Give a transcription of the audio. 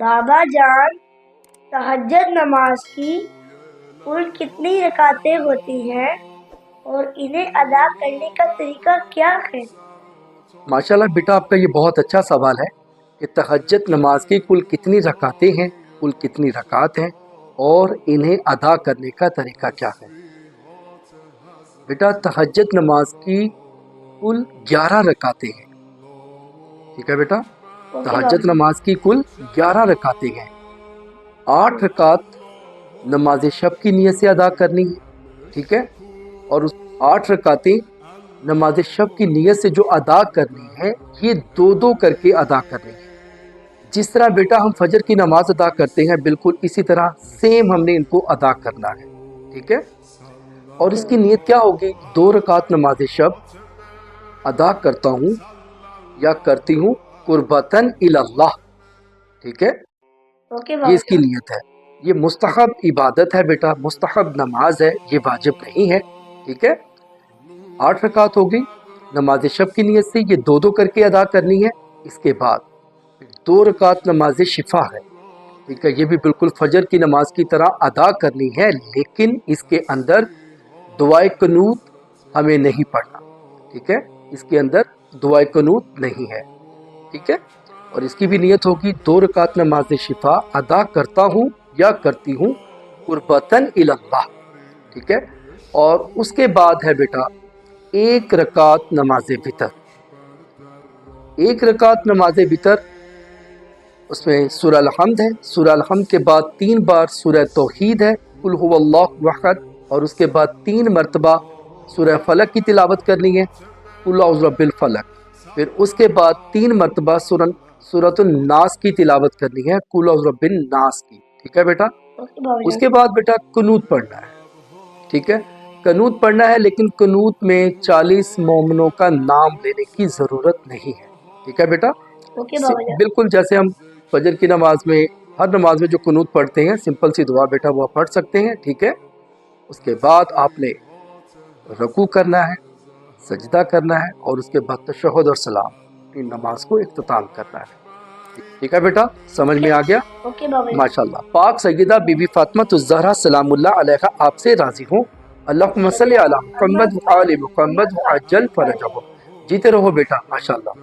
दादा जान, तहज्जुद नमाज की कुल कितनी रकातें होती हैं और इन्हें अदा करने का तरीका क्या है? माशाल्लाह बेटा, आपका ये बहुत अच्छा सवाल है कि तहज्जुद नमाज की कुल कितनी रकातें हैं, कुल कितनी रकात हैं और इन्हें अदा करने का तरीका क्या है। बेटा, तहज्जुद नमाज की कुल 11 रकातें हैं। ठीक है बेटा, तहज्जुद नमाज की कुल 11 रकातें हैं। 8 रकात नमाज शब की नीयत से अदा करनी है, ठीक है, और उस 8 रकातें नमाज शब की नीयत से जो अदा करनी है, ये दो दो करके अदा करनी है। जिस तरह बेटा हम फजर की नमाज अदा करते हैं, बिल्कुल इसी तरह सेम हमने इनको अदा करना है, ठीक है। और इसकी नीयत क्या होगी? 2 रकात नमाज शब अदा करता हूँ या करती हूँ कुर्बतन इलल्लाह, ठीक है, ये इसकी नीयत है। ये मुस्तहब इबादत है बेटा, मुस्तहब नमाज है, ये वाजिब नहीं है, ठीक है। 8 रकात हो गई नमाज शब की नीयत से, ये दो दो करके अदा करनी है। इसके बाद 2 रकात नमाज शिफा है, ठीक है, ये भी बिल्कुल फजर की नमाज की तरह अदा करनी है, लेकिन इसके अंदर दुआए कनूत हमें नहीं पढ़ना, ठीक है, इसके अंदर दुआए कनूत नहीं है, ठीक है। और इसकी भी नीयत होगी 2 रकात नमाज शिफा अदा करता हूँ या करती हूँ कुर्बतन इलल्लाह, ठीक है। और उसके बाद है बेटा 1 रकात नमाज वितर। 1 रकात नमाज वितर, उसमें सूरह अल-हम्द है, सूरह अल-हम्द के बाद 3 बार सूरह तौहीद है, कुल हुवल्लाहु अहद, और उसके बाद 3 मरतबा सूरह फलक की तिलावत करनी है, कुल औज़ु बिल फलक। फिर उसके बाद 3 मरतबा सूरतुन नास की तिलावत करनी है, कुल औज़ु बिन नास की, ठीक है बेटा। उसके बाद बेटा कुनूत पढ़ना है, ठीक है, कनूत पढ़ना है, लेकिन कनूत में 40 मोमिनों का नाम लेने की ज़रूरत नहीं है, ठीक है बेटा। बिल्कुल जैसे हम फजर की नमाज में, हर नमाज में जो कनूत पढ़ते हैं, सिंपल सी दुआ बेटा वो पढ़ सकते हैं, ठीक है। उसके बाद आपने रकू करना है, सजदा करना है, और उसके बाद तशहुद और सलाम, इन नमाज को इख्तिताम करना है, ठीक है बेटा, समझ में आ गया? माशाल्लाह। पाक सैयदा बीबी फातिमा ज़हरा सलामुल्लाह अलैहा आपसे राजी हो। अल्लाहुम्मा सल्ली अला मुहम्मद व आले मुहम्मद व अज्जल फरजहु। जीते रहो बेटा, माशाल्लाह।